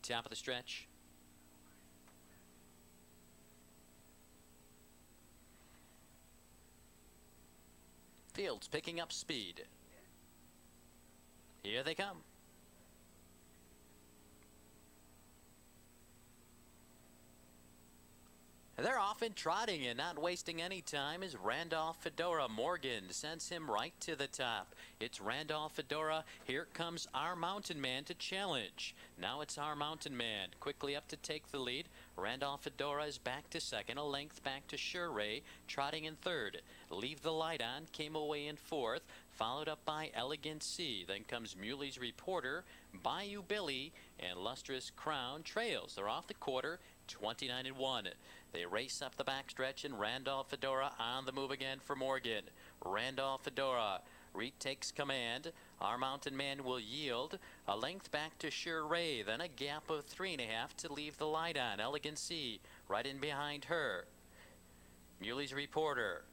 Top of the stretch. Fields picking up speed. Here they come. They're off and trotting and not wasting any time as Randolph Fedora. Morgan sends him right to the top. It's Randolph Fedora. Here comes our Mountain Man to challenge. Now it's our Mountain Man quickly up to take the lead. Randolph Fedora is back to second, a length back to Sure Ray, trotting in third. Leave the Light On came away in fourth, followed up by Elegant C. Then comes Muley's Reporter, Bayou Billy, and Lustrous Crown trails. They're off the quarter, 29-1. They race up the backstretch, and Randolph Fedora on the move again for Morgan. Randolph Fedora retakes command. Our Mountain Man will yield. A length back to Sure Ray, then a gap of 3.5 to leave the Light On. Elegant C right in behind her. Muley's Reporter.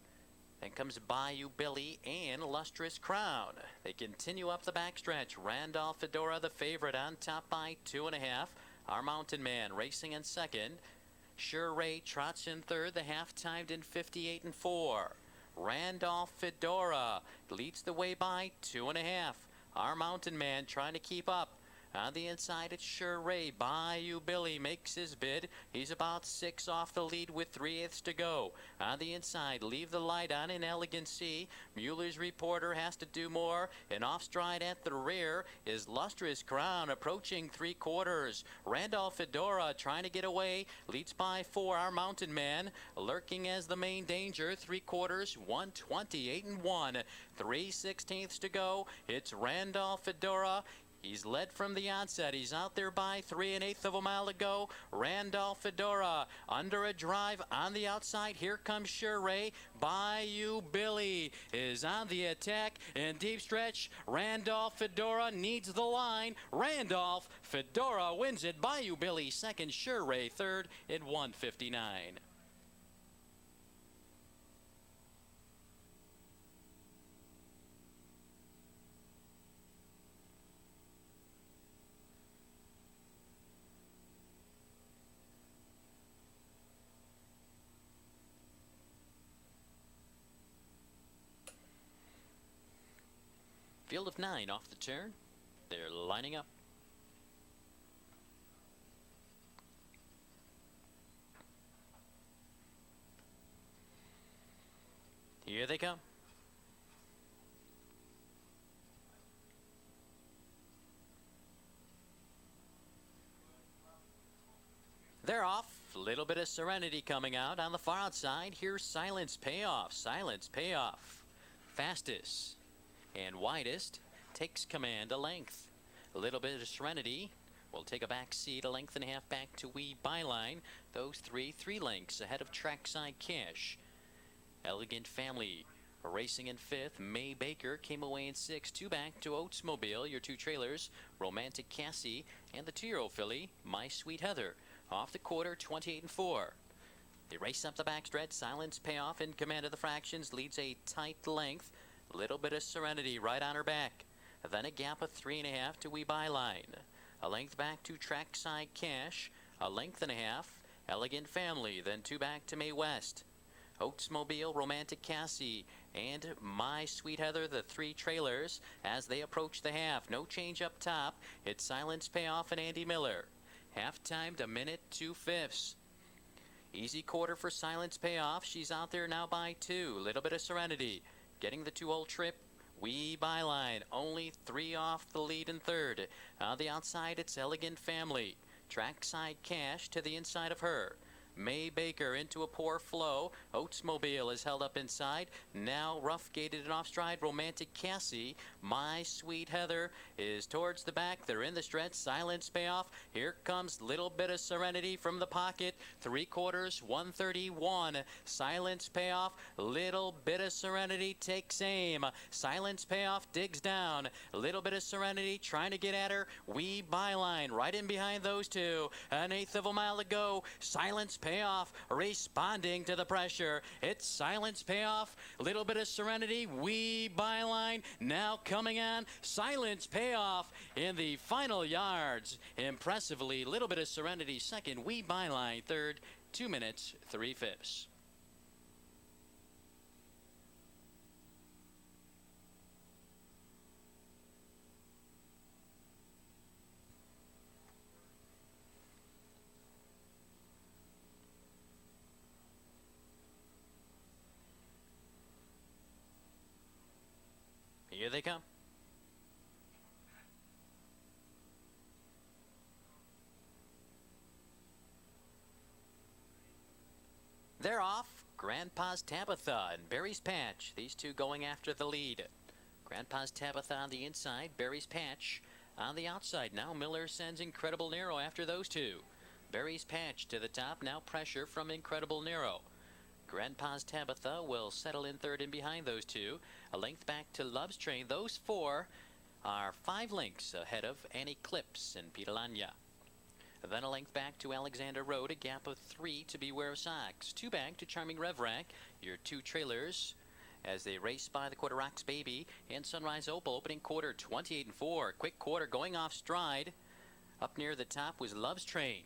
Then comes Bayou Billy and Lustrous Crown. They continue up the backstretch. Randolph Fedora, the favorite, on top by 2.5. Our Mountain Man racing in second. Sure Ray trots in third. The half timed in 58-4. Randolph Fedora leads the way by 2.5. Our Mountain Man trying to keep up. On the inside, it's Sure Ray. Bayou Billy makes his bid. He's about 6 off the lead with 3/8 to go. On the inside, Leave the Light On in Elegant C. Mueller's Reporter has to do more. And off stride at the rear is Lustrous Crown approaching 3/4. Randolph Fedora trying to get away. Leads by 4. Our Mountain Man lurking as the main danger. 3/4, 128-1. 3/16 to go. It's Randolph Fedora. He's led from the onset. He's out there by 3 1/8 of a mile to go. Randolph Fedora under a drive on the outside. Here comes Sure Ray. Bayou Billy is on the attack in deep stretch. Randolph Fedora needs the line. Randolph Fedora wins it. Bayou Billy second. Sure Ray third at 1:59. Field of 9 off the turn. They're lining up. Here they come. They're off. A little bit of Serenity coming out on the far outside. Here's Silence Payoff. Silence Payoff. Fastest and widest takes command a length. A little bit of Serenity will take a back seat, a length and a half back to Wee Byline. Those three lengths ahead of Trackside Cash. Elegant Family racing in fifth. May Baker came away in sixth. 2 back to Oatsmobile, your 2 trailers. Romantic Cassie and the 2-year-old filly, My Sweet Heather. Off the quarter, 28-4. They race up the backstretch. Silence Payoff in command of the fractions. Leads a tight length. Little bit of Serenity right on her back. Then a gap of 3.5 to Wee Byline. A length back to Trackside Cash. A length and a half. Elegant Family. Then 2 back to May West. Oatsmobile, Romantic Cassie, and My Sweet Heather, the 3 trailers, as they approach the half. No change up top. It's Silence Payoff and Andy Miller. Half timed 1:02. Easy quarter for Silence Payoff. She's out there now by 2. Little bit of Serenity. Getting the 2-hole trip, Wee Byline. Only 3 off the lead in third. On the outside, it's Elegant Family. Trackside Cash to the inside of her. May Baker into a poor flow. Oatsmobile is held up inside. Now rough gated and off stride. Romantic Cassie. My Sweet Heather is towards the back. They're in the stretch. Silence Payoff. Here comes Little Bit of Serenity from the pocket. 3/4, 131. Silence Payoff. Little Bit of Serenity takes aim. Silence Payoff digs down. Little Bit of Serenity trying to get at her. Wee Byline right in behind those two. 1/8 of a mile to go. Silence Payoff responding to the pressure. It's Silence Payoff. A little bit of Serenity. Wee Byline now coming on. Silence Payoff in the final yards. Impressively, little bit of Serenity second. Wee Byline third. 2 minutes, 3/5. Here they come. They're off. Grandpa's Tabitha and Barry's Patch. These two going after the lead. Grandpa's Tabitha on the inside. Barry's Patch on the outside. Now Miller sends Incredible Nero after those two. Barry's Patch to the top. Now pressure from Incredible Nero. Grandpa's Tabitha will settle in third and behind those two. A length back to Love's Train. Those four are 5 lengths ahead of An Eclipse and Pitalanya. Then a length back to Alexander Road, a gap of 3 to Beware of Sox. 2 back to Charming Revrack, your 2 trailers as they race by the quarter. Rocks Baby and Sunrise Opal opening quarter 28-4. Quick quarter going off stride. Up near the top was Love's Train.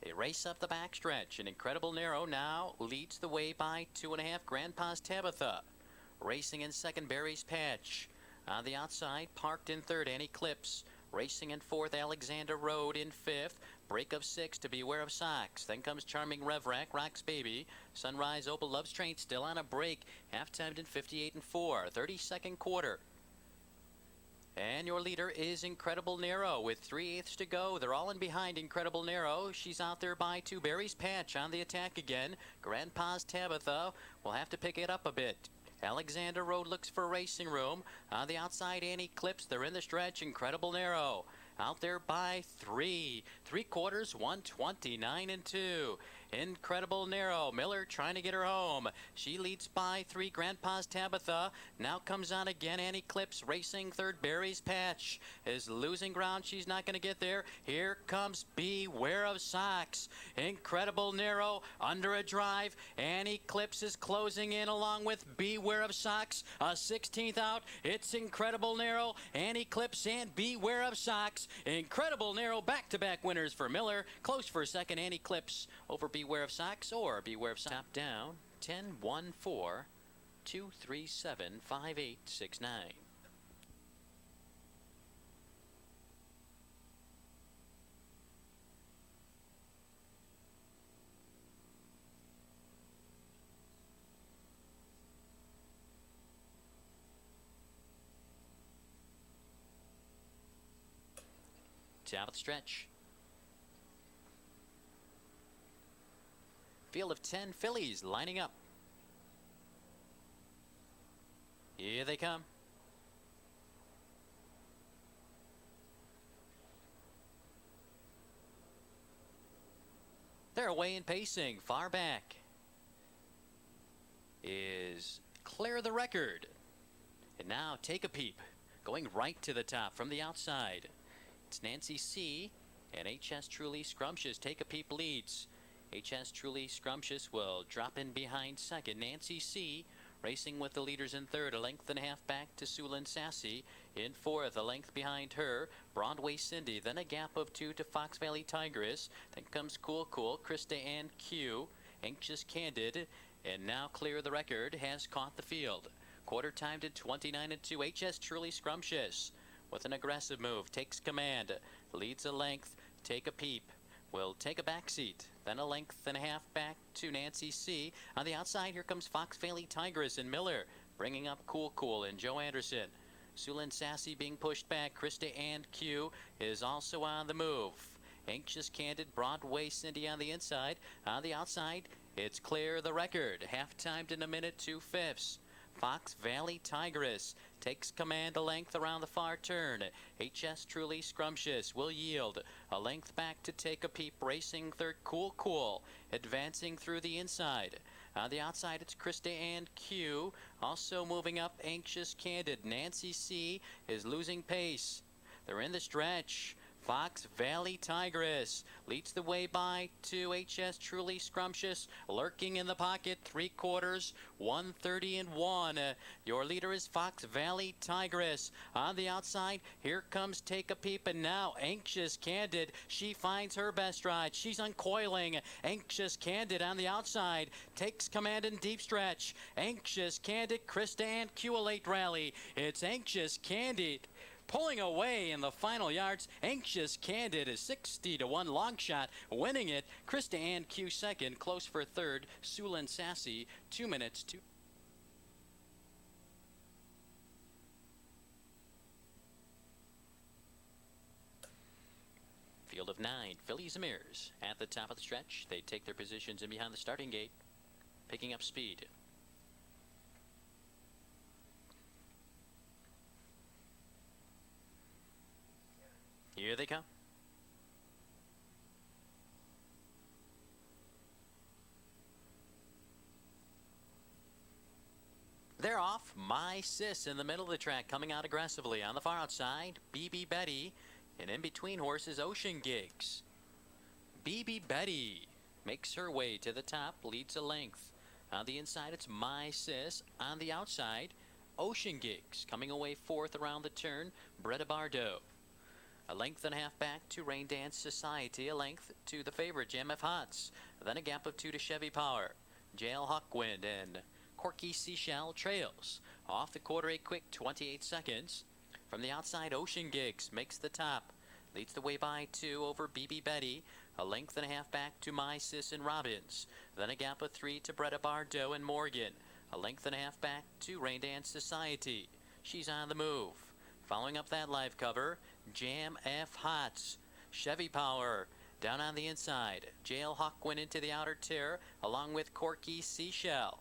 They race up the backstretch. An Incredible Nero now leads the way by 2.5. Grandpa's Tabitha racing in second. Barry's Patch on the outside, parked in third. An Eclipse racing in fourth. Alexander Road in fifth. Break of 6 to Beware of Sox. Then comes Charming Revrack, Rocks Baby, Sunrise Opal, Love's Train still on a break. Half-timed in 58-4. 32nd quarter. And your leader is Incredible Nero with 3/8 to go. They're all in behind Incredible Nero. She's out there by 2. Barry's Patch on the attack again. Grandpa's Tabitha will have to pick it up a bit. Alexander Road looks for racing room. On the outside, An Eclipse. They're in the stretch. Incredible Nero out there by 3. 3/4, 129-2. Incredible Nero. Miller trying to get her home. She leads by 3. Grandpa's Tabitha now comes on again. An Eclipse racing third. Barry's Patch is losing ground. She's not going to get there. Here comes Beware of Sox. Incredible Nero under a drive. An Eclipse is closing in along with Beware of Sox. A 16th out. It's Incredible Nero, An Eclipse, and Beware of Sox. Incredible Nero back-to-back winners for Miller. Close for a second. An Eclipse over Beware of Sox, or Beware of Sox. Top down, 10-1-4, 2-3-7, 5-8-6-9. Top of the stretch. Field of 10 fillies lining up. Here they come. They're away and pacing. Far back is Clear the Record. And now Take a Peep. Going right to the top from the outside. It's Nancy C. and HS Truly Scrumptious. Take a Peep leads. HS Truly Scrumptious will drop in behind second. Nancy C. racing with the leaders in third. A length and a half back to Sulin Sassy. In fourth, a length behind her, Broadway Cindy. Then a gap of 2 to Fox Valley Tigress. Then comes Cool Cool, Krista Ann Q, Anxious Candid, and now Clear the Record has caught the field. Quarter timed at 29-2. HS Truly Scrumptious with an aggressive move. Takes command. Leads a length. Take a Peep will take a back seat. Then a length and a half back to Nancy C. On the outside, here comes Fox Valley Tigress and Miller, bringing up Cool Cool and Joe Anderson. Sulin Sassy being pushed back. Krista and Q is also on the move. Anxious Candid, Broadway Cindy on the inside. On the outside, it's Clear the Record. Half-timed in a minute, 2/5. Fox Valley Tigress takes command a length around the far turn. HS Truly Scrumptious will yield a length back to Take a Peep, racing third. Cool Cool advancing through the inside. On the outside, it's Krista and Q also moving up. Anxious Candid. Nancy C is losing pace. They're in the stretch. Fox Valley Tigress leads the way by 2 HS Truly Scrumptious, lurking in the pocket, 3/4, 1:30 and 1. Your leader is Fox Valley Tigress. On the outside, here comes Take a Peep, and now Anxious Candid. She finds her best ride. She's uncoiling. Anxious Candid on the outside takes command in deep stretch. Anxious Candid, Krista and Q a late rally. It's Anxious Candid pulling away in the final yards. Anxious Candid is 60-1 long shot, winning it. Krista Ann Q second, close for third. Sulin Sassy, 2 minutes to. Field of 9, Fillies and Mirrors at the top of the stretch. They take their positions in behind the starting gate, picking up speed. Here they come. They're off. My Sis in the middle of the track, coming out aggressively. On the far outside, BB Betty, and in between horses, Ocean Gigs. BB Betty makes her way to the top, leads a length. On the inside, it's My Sis. On the outside, Ocean Gigs coming away fourth around the turn, Bretta Bardo. A length and a half back to Rain Dance Society, a length to the favorite Jam F. Hots, then a gap of 2 to Chevy Power. Jail Hawkwind and Corky Seashell trails. Off the quarter, a quick 28 seconds. From the outside, Ocean Gigs makes the top, leads the way by 2 over BB Betty, a length and a half back to My Sis and Robbins, then a gap of 3 to Bretta Bardo and Morgan, a length and a half back to Rain Dance Society. She's on the move. Following up that live cover, Jam F. Hots, Chevy Power down on the inside. Jail Hawk went into the outer tier along with Corky Seashell.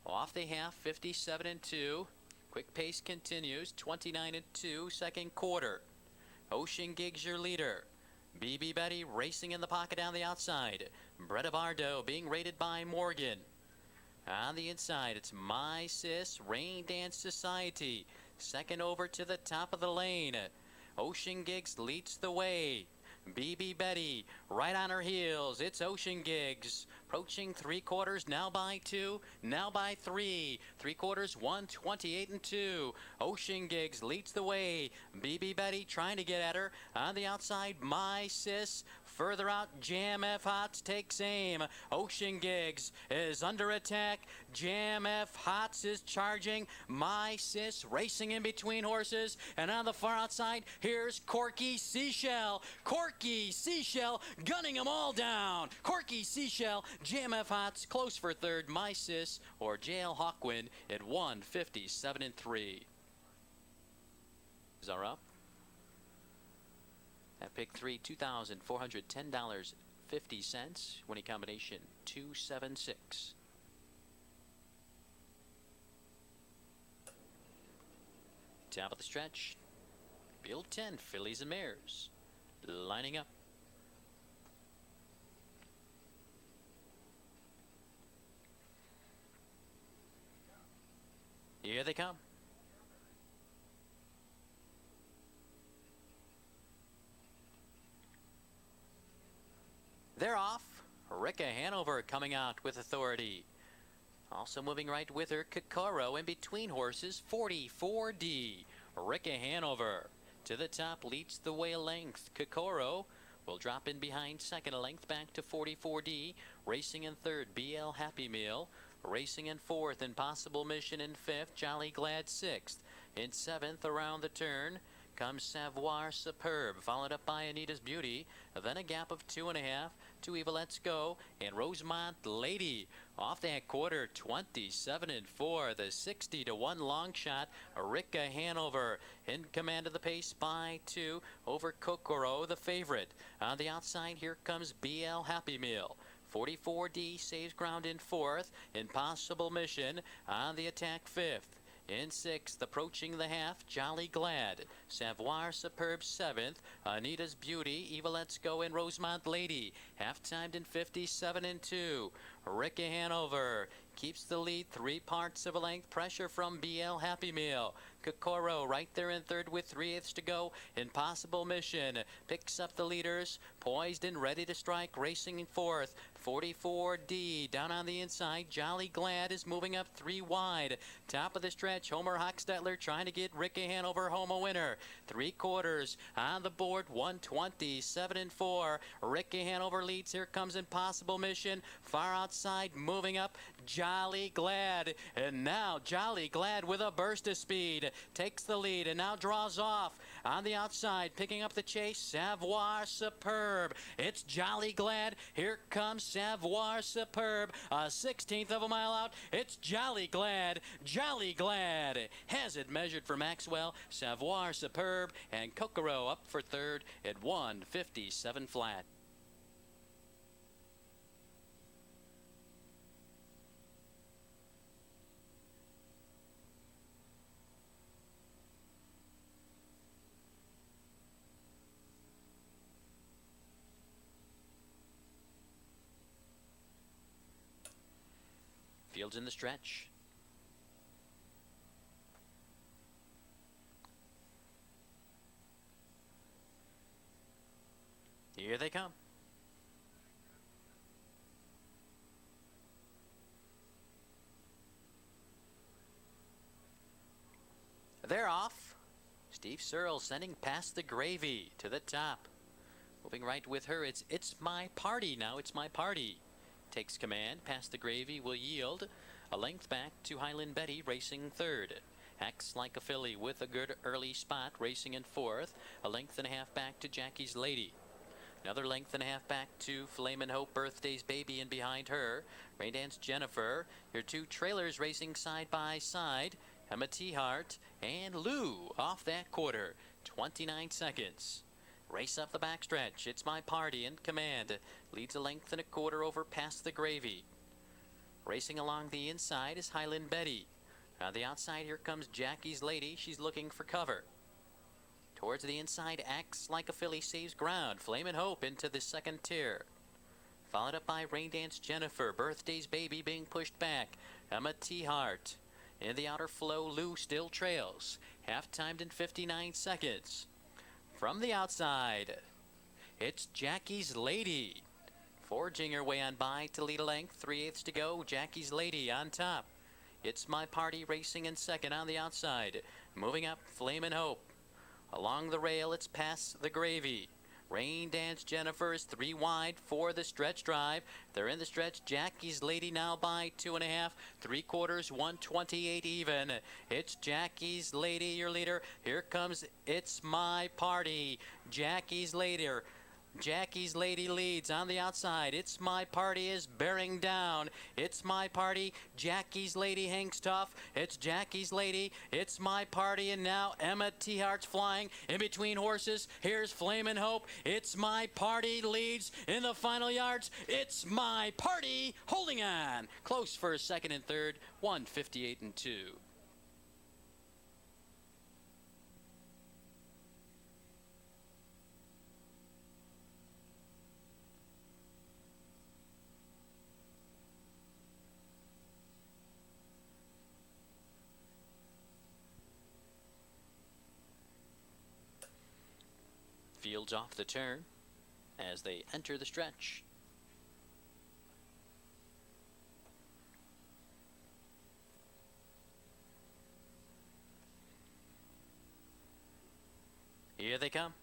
Off the half, 57-2. Quick pace continues, 29-2, second quarter. Ocean Gigs your leader. BB Betty racing in the pocket down the outside. Bretta Bardo being rated by Morgan. On the inside, it's My Sis, Rain Dance Society. Second over to the top of the lane. Ocean Gigs leads the way. BB Betty right on her heels. It's Ocean Gigs approaching 3/4, now by 2, now by 3. 3/4, 1:28-2. Ocean Gigs leads the way. BB Betty trying to get at her. On the outside, My Sis. Further out, Jam F. Hots takes aim. Ocean Gigs is under attack. Jam F. Hots is charging. My Sis racing in between horses. And on the far outside, here's Corky Seashell. Corky Seashell gunning them all down. Corky Seashell, Jam F. Hots close for third. My Sis or Jail Hawkwind at 1:57-3. Are up. At pick 3, $2,410.50. Winning combination 276. Top of the stretch. Field 10, Fillies and Mares lining up. Here they come. They're off. Ricka Hanover coming out with authority. Also moving right with her, Kokoro in between horses, 44D. Ricka Hanover to the top, leads the way a length. Kokoro will drop in behind second, a length back to 44D. Racing in third, BL Happy Meal. Racing in fourth, Impossible Mission in fifth, Jolly Glad sixth. In seventh, around the turn, comes Savoir Superb, followed up by Anita's Beauty, then a gap of 2.5 to Eva Let's Go, and Rosemont Lady. Off that quarter, 27-4, the 60-1 long shot, Ricka Hanover in command of the pace by 2 over Kokoro, the favorite. On the outside, here comes BL Happy Meal. 44D saves ground in fourth, Impossible Mission on the attack fifth. In sixth, approaching the half, Jolly Glad. Savoir Superb seventh. Anita's Beauty, Eva Let's Go, and Rosemont Lady. Half-timed in 57-2. Ricka Hanover keeps the lead 3 parts of a length. Pressure from BL Happy Meal. Kokoro right there in third with 3/8 to go. Impossible Mission picks up the leaders, poised and ready to strike, racing in fourth. 44D down on the inside. Jolly Glad is moving up 3 wide. Top of the stretch, Homer Hochstetler trying to get Ricky Hanover home a winner. 3/4 on the board, 120, 7 and 4. Ricky Hanover leads. Here comes Impossible Mission. Far outside, moving up, Jolly Glad. And now Jolly Glad with a burst of speed takes the lead and now draws off. On the outside, picking up the chase, Savoir Superb. It's Jolly Glad. Here comes Savoir Superb. A 1/16 of a mile out. It's Jolly Glad. Jolly Glad has it measured for Maxwell. Savoir Superb and Kokoro up for third at 1:57 flat. Fields in the stretch. Here they come. They're off. Steve Searle sending past the gravy to the top. Moving right with her, it's my party now. It's my party. Takes command, past the gravy, will yield. A length back to Highland Betty, racing third. Acts like a filly with a good early spot, racing in fourth. A length and a half back to Jackie's Lady. Another length and a half back to Flame and Hope, Birthday's Baby, and behind her, Raindance Jennifer. Your two trailers racing side by side. Emma T-Hart and Lou off that quarter. 29 seconds. Race up the backstretch. It's my party in command. Leads a length and a quarter over past the gravy. Racing along the inside is Highland Betty. On the outside, here comes Jackie's Lady. She's looking for cover. Towards the inside, Acts Like a Filly saves ground. Flame and Hope into the second tier. Followed up by Raindance Jennifer. Birthday's Baby being pushed back. Emma T-Hart. In the outer flow, Lou still trails. Half-timed in 59 seconds. From the outside, it's Jackie's Lady. Forging her way on by to lead a length. 3/8 to go. Jackie's Lady on top. It's my party racing in second on the outside. Moving up, Flame and Hope. Along the rail, it's past the gravy. Raindance Jennifer is 3 wide for the stretch drive. They're in the stretch. Jackie's Lady now by 2.5. 3/4, 128 even. It's Jackie's Lady, your leader. Here comes It's My Party. Jackie's Lady. Jackie's Lady leads on the outside. It's My Party is bearing down. It's My Party. Jackie's Lady hangs tough. It's Jackie's Lady. It's My Party. And now Emma T-Hart's flying in between horses. Here's Flame and Hope. It's My Party leads in the final yards. It's My Party holding on. Close for second and third. 1:58 and 2. Fields off the turn as they enter the stretch. Here they come.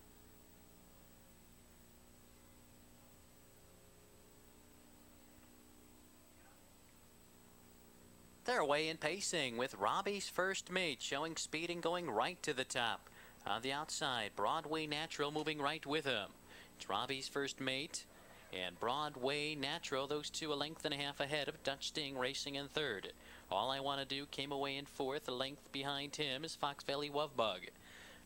They're away in pacing with Robbie's First Mate showing speed and going right to the top. On the outside, Broadway Natural moving right with him. It's Robbie's First Mate and Broadway Natural, those two a length and a half ahead of Dutch Sting racing in third. All I Want to Do came away in fourth. A length behind him is Fox Valley Wovebug.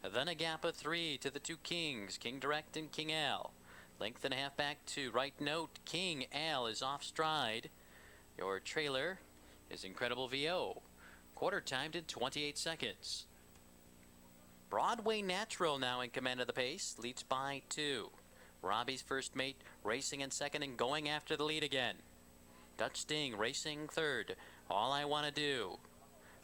Then a gap of 3 to the two Kings, King Direct and King Al. Length and a half back to Right Note. King Al is off stride. Your trailer is Incredible VO. Quarter timed in 28 seconds. Broadway Natural now in command of the pace, leads by 2. Robbie's First Mate racing in second and going after the lead again. Dutch Sting racing third. All I Want to Do.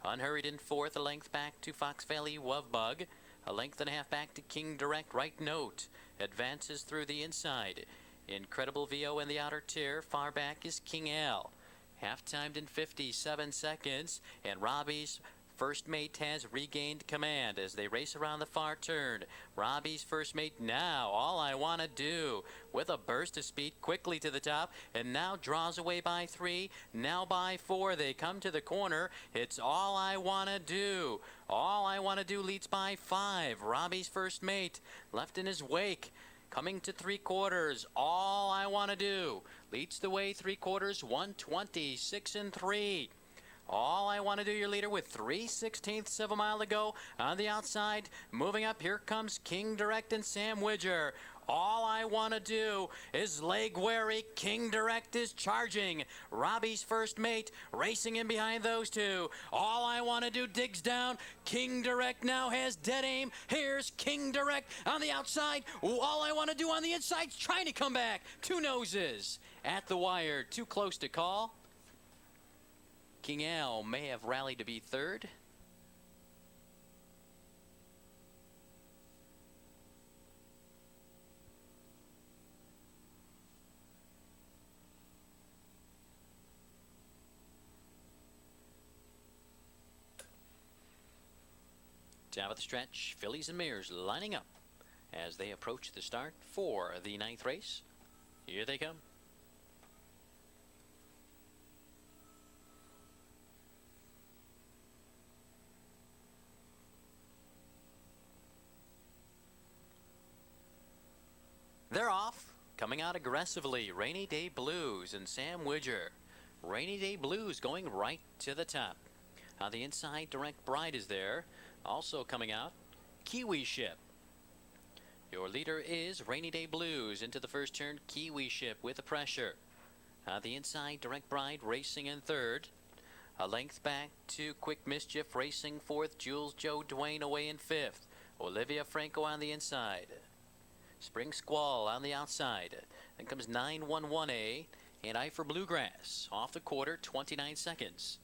Unhurried in fourth, a length back to Fox Valley Wovebug. A length and a half back to King Direct Right Note. Advances through the inside. Incredible VO in the outer tier. Far back is King Al. Half-timed in 57 seconds. And Robbie's first mate has regained command as they race around the far turn. Robbie's first mate now, All I Wanna Do, with a burst of speed quickly to the top, and now draws away by 3, now by 4. They come to the corner. It's All I Wanna Do. All I Wanna Do leads by 5. Robbie's first mate left in his wake. Coming to 3/4, All I Wanna Do leads the way 3/4, 1:26 and 3. All I Want to Do, your leader, with 3/16 of a mile to go. On the outside, moving up, here comes King Direct and Sam Widger. All I Want to Do is leg wary. King Direct is charging. Robbie's first mate racing in behind those two. All I Want to Do digs down. King Direct now has dead aim. Here's King Direct on the outside. All I Want to Do on the inside, trying to come back. Two noses at the wire, too close to call. King Al may have rallied to be third. Top of the stretch, fillies and mares lining up as they approach the start for the 9th race. Here they come. They're off, coming out aggressively. Rainy Day Blues and Sam Widger. Rainy Day Blues going right to the top. On the inside, Direct Bride is there. Also coming out, Kiwi Ship. Your leader is Rainy Day Blues. Into the first turn, Kiwi Ship with the pressure. On the inside, Direct Bride racing in third. A length back to Quick Mischief racing fourth. Jules Joe Dwayne away in fifth. Olivia Franco on the inside. Spring Squall on the outside. Then comes 911A and Eye for Bluegrass. Off the quarter, 29 seconds.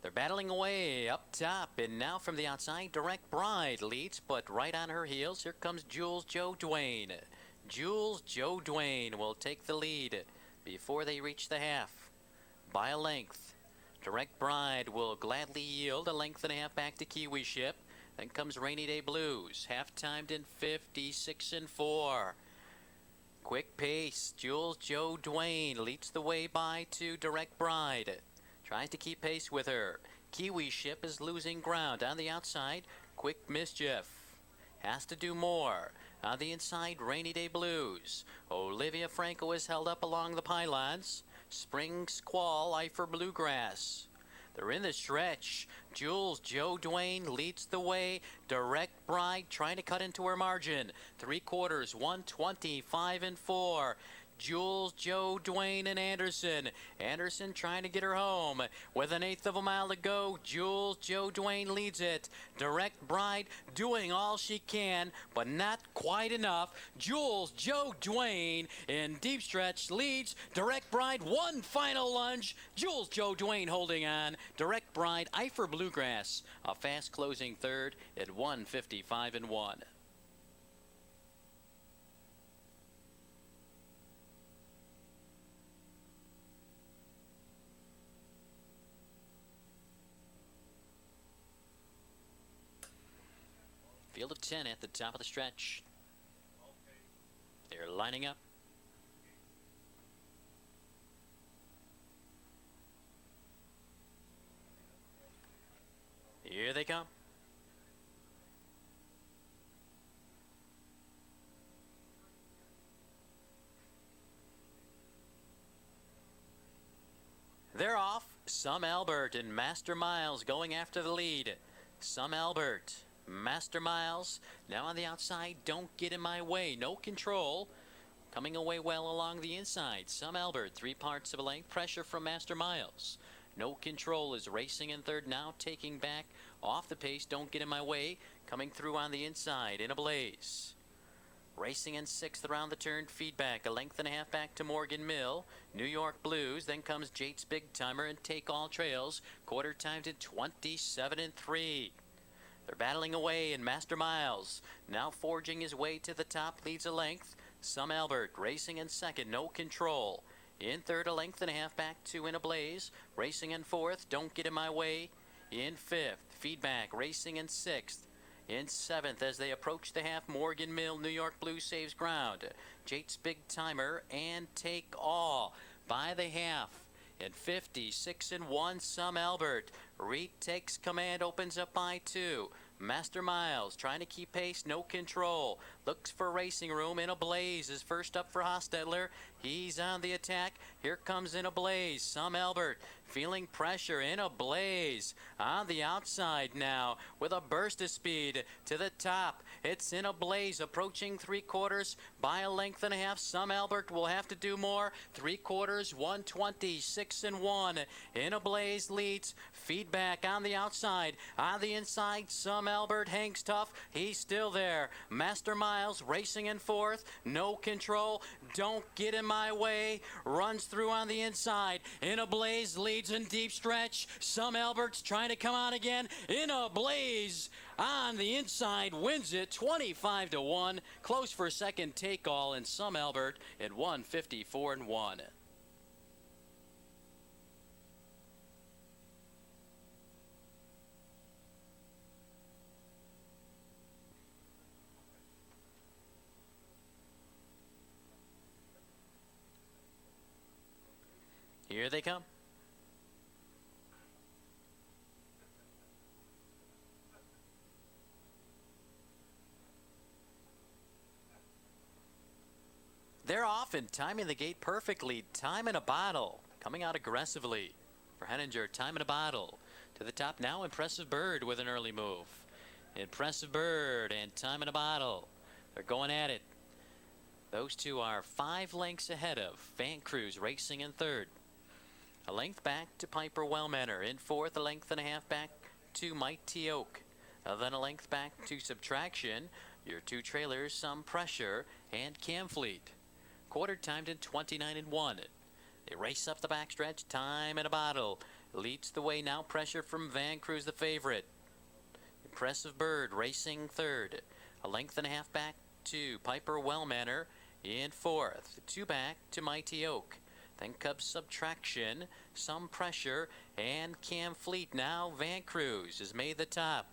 They're battling away up top, and now from the outside, Direct Bride leads, but right on her heels, here comes Jules Joe Dwayne. Jules Joe Dwayne will take the lead before they reach the half by a length. Direct Bride will gladly yield a length and a half back to Kiwi Ship. Then comes Rainy Day Blues, half-timed in 56 and 4. Quick pace, Jules Joe Dwayne leads the way by to Direct Bride. Tries to keep pace with her. Kiwi Ship is losing ground on the outside. Quick Mischief has to do more. On the inside, Rainy Day Blues. Olivia Franco is held up along the pylons. Spring Squall, Eye for Bluegrass. They're in the stretch. Jules Joe Dwayne leads the way. Direct Bride trying to cut into her margin. 3/4, 1:25 and 4. Jules Joe Dwayne and Anderson. Anderson trying to get her home. With an 1/8 of a mile to go, Jules Joe Dwayne leads it. Direct Bride doing all she can, but not quite enough. Jules Joe Dwayne in deep stretch leads. Direct Bride, one final lunge. Jules Joe Dwayne holding on. Direct Bride, Eye for Bluegrass, a fast closing third at 1:55 and 1. Field of 10 at the top of the stretch. They're lining up. Here they come. They're off. Some Albert and Master Miles going after the lead. Some Albert. Master Miles now on the outside. Don't get in my way. No control. Coming away well along the inside. Some Albert, 3 parts of a length. Pressure from Master Miles. No control is racing in third now, taking back off the pace. Don't get in my way. Coming through on the inside in a blaze. Racing in 6th around the turn, feedback, a length and a half back to Morgan Mill. New York Blues, then comes Jate's Big Timer and Take All Trails. Quarter timed at 27 and 3. They're battling away in Master Miles. Now forging his way to the top, leads a length. Some Albert racing in 2nd, no control. In 3rd, a length and a half back to In a Blaze. Racing in 4th, Don't Get in My Way. In 5th, feedback, racing in 6th. In 7th, as they approach the half, Morgan Mill, New York Blue saves ground. Jate's Big Timer and Take All by the half. In 56 and 1, Some Albert retakes command, opens up by 2. Master Miles trying to keep pace, no control. Looks for racing room. In a Blaze is first up for Hostetler. He's on the attack. Here comes In a Blaze. Some Albert feeling pressure. In a Blaze on the outside now with a burst of speed to the top. It's In a Blaze approaching 3/4 by a length and a half. Some Albert will have to do more. 3/4, 126 and 1. In a Blaze leads. Feedback on the outside. On the inside, Some Albert hangs tough. He's still there. Master Miles racing in 4th. No control. Don't Get in My Way. Runs through on the inside. In a Blaze leads in deep stretch. Some Albert's trying to come on again. In a Blaze on the inside wins it 25 to 1. Close for second, Take All, and Some Albert at 154 and 1. Here they come. They're off and timing the gate perfectly. Time in a Bottle coming out aggressively for Henninger. Time in a Bottle to the top now. Impressive Bird with an early move. Impressive Bird and Time in a Bottle. They're going at it. Those two are 5 lengths ahead of Van Cruz racing in 3rd. A length back to Piper Wellmanor. In 4th, a length and a half back to Mighty Oak. Then a length back to Subtraction. Your 2 trailers, Some Pressure and Camfleet. Quarter timed in 29 and 1. They race up the backstretch. Time in a Bottle leads the way now. Pressure from Van Cruz, the favorite. Impressive Bird racing 3rd. A length and a half back to Piper Wellmanor. In 4th, 2 back to Mighty Oak. Then comes Subtraction, Some Pressure, and Camfleet. Now Van Cruz has made the top.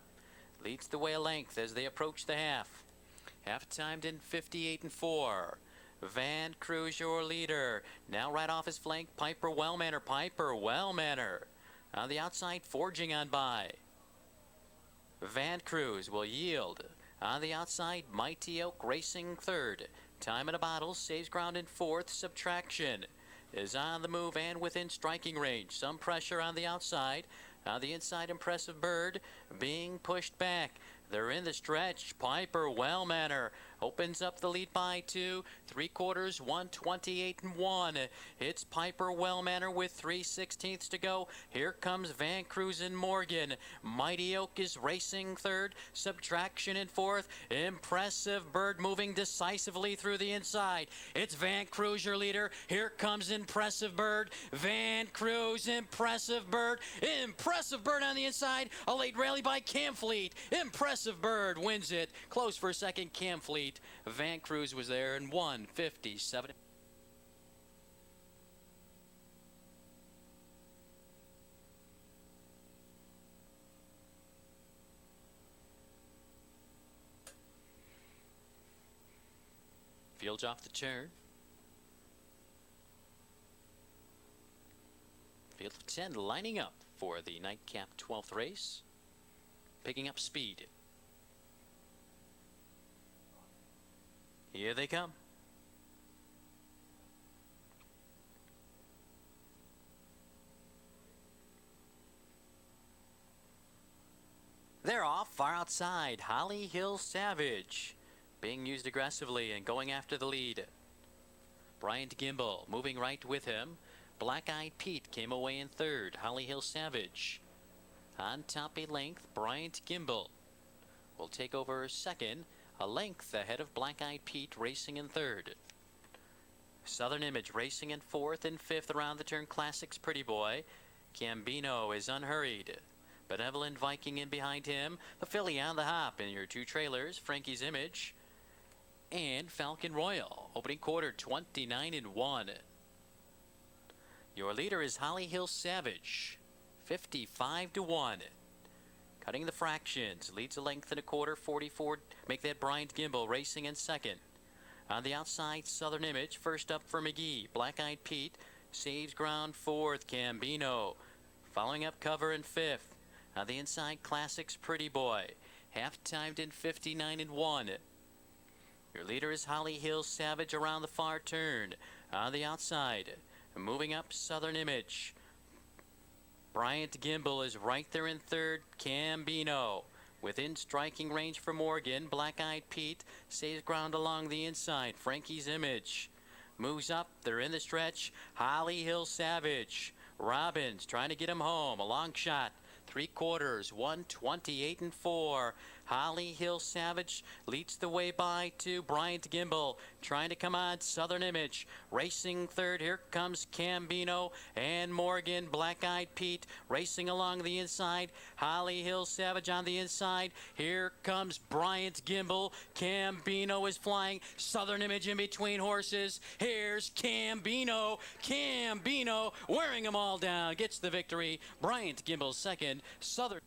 Leads the way a length as they approach the half. Half timed in 58 and 4. Van Cruz your leader. Now right off his flank, Piper Wellmanor. Piper Wellmanor on the outside, forging on by. Van Cruz will yield. On the outside, Mighty Oak racing 3rd. Time in a Bottle saves ground in 4th. Subtraction is on the move and within striking range. Some Pressure on the outside. On the inside, Impressive Bird being pushed back. They're in the stretch. Piper Wellmanor opens up the lead by 2. 3/4, 128 and 1. It's Piper Wellmanor with 3/16 to go. Here comes Van Cruz and Morgan. Mighty Oak is racing 3rd. Subtraction in 4th. Impressive Bird moving decisively through the inside. It's Van Cruz your leader. Here comes Impressive Bird. Van Cruz, Impressive Bird. Impressive Bird on the inside. A late rally by Camfleet. Impressive Bird wins it. Close for second, Camfleet. Van Cruz was there in 157. Fields off the turn. Field of 10 lining up for the nightcap 12th race. Picking up speed. Here they come. They're off far outside. Holly Hill Savage being used aggressively and going after the lead. Bryant Gimbel moving right with him. Black Eyed Pete came away in 3rd. Holly Hill Savage on top a length. Bryant Gimbel will take over 2nd. A length ahead of Black Eyed Pete racing in third. Southern Image racing in fourth and fifth around the turn. Classics Pretty Boy. Cambino is unhurried. Benevolent Viking in behind him. The filly on the hop in your two trailers. Frankie's Image and Falcon Royal. Opening quarter 29-1. Your leader is Holly Hill Savage. 55-1. Cutting the fractions. Leads a length and a quarter. 44. Make that Bryant Gimbel racing in second. On the outside, Southern Image. First up for McGee. Black Eyed Pete saves ground fourth. Cambino following up cover in fifth. On the inside, Classics Pretty Boy. Half-timed in 59-1. Your leader is Holly Hill Savage around the far turn. On the outside, moving up, Southern Image. Bryant Gimbel is right there in third. Cambino within striking range for Morgan. Black Eyed Pete saves ground along the inside. Frankie's Image moves up. They're in the stretch. Holly Hill Savage. Robbins trying to get him home. A long shot. 3/4, 128-4. Holly Hill Savage leads the way by to Bryant Gimbel. Trying to come on, Southern Image. Racing third, here comes Cambino and Morgan. Black Eyed Pete racing along the inside. Holly Hill Savage on the inside. Here comes Bryant Gimbel. Cambino is flying. Southern Image in between horses. Here's Cambino. Cambino wearing them all down. Gets the victory. Bryant Gimbel second. Southern